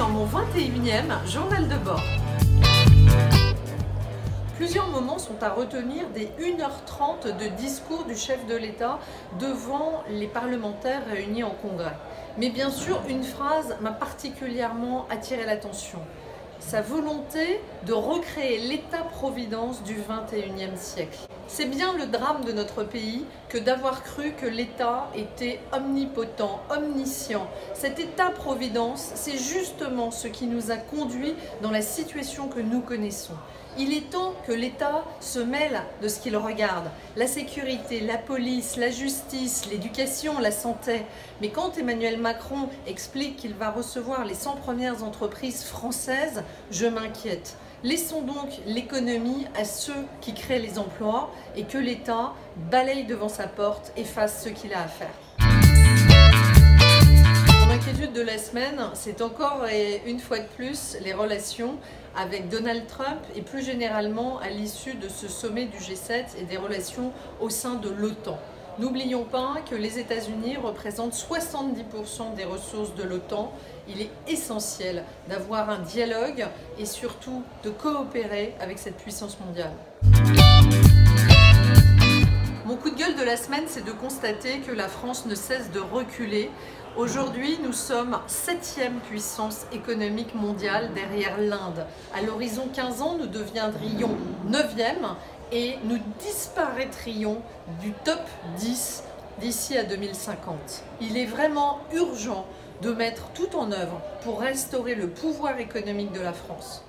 dans mon 21e journal de bord. Plusieurs moments sont à retenir des 1h30 de discours du chef de l'État devant les parlementaires réunis en congrès. Mais bien sûr, une phrase m'a particulièrement attiré l'attention. Sa volonté de recréer l'État-providence du XXIe siècle. C'est bien le drame de notre pays que d'avoir cru que l'État était omnipotent, omniscient. Cet État-providence, c'est justement ce qui nous a conduits dans la situation que nous connaissons. Il est temps que l'État se mêle de ce qu'il regarde. La sécurité, la police, la justice, l'éducation, la santé. Mais quand Emmanuel Macron explique qu'il va recevoir les 100 premières entreprises françaises, je m'inquiète. Laissons donc l'économie à ceux qui créent les emplois et que l'État balaye devant sa porte et fasse ce qu'il a à faire. Mon inquiétude de la semaine, c'est encore et une fois de plus les relations avec Donald Trump et plus généralement à l'issue de ce sommet du G7 et des relations au sein de l'OTAN. N'oublions pas que les États-Unis représentent 70% des ressources de l'OTAN. Il est essentiel d'avoir un dialogue et surtout de coopérer avec cette puissance mondiale. Mon coup de gueule de la semaine, c'est de constater que la France ne cesse de reculer. Aujourd'hui, nous sommes 7e puissance économique mondiale derrière l'Inde. À l'horizon 15 ans, nous deviendrions 9e et nous disparaîtrions du top 10 d'ici à 2050. Il est vraiment urgent de mettre tout en œuvre pour restaurer le pouvoir économique de la France.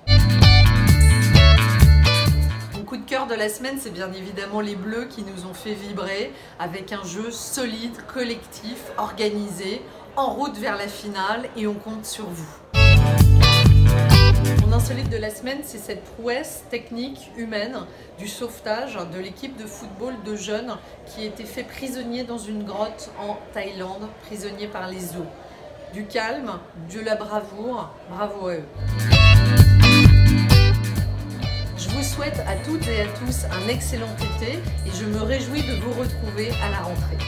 Mon coup de cœur de la semaine, c'est bien évidemment les Bleus qui nous ont fait vibrer avec un jeu solide, collectif, organisé, en route vers la finale et on compte sur vous. Mon insolite de la semaine, c'est cette prouesse technique, humaine, du sauvetage de l'équipe de football de jeunes qui étaient faits prisonniers dans une grotte en Thaïlande, prisonniers par les eaux. Du calme, de la bravoure, bravo à eux. Je vous souhaite à toutes et à tous un excellent été et je me réjouis de vous retrouver à la rentrée.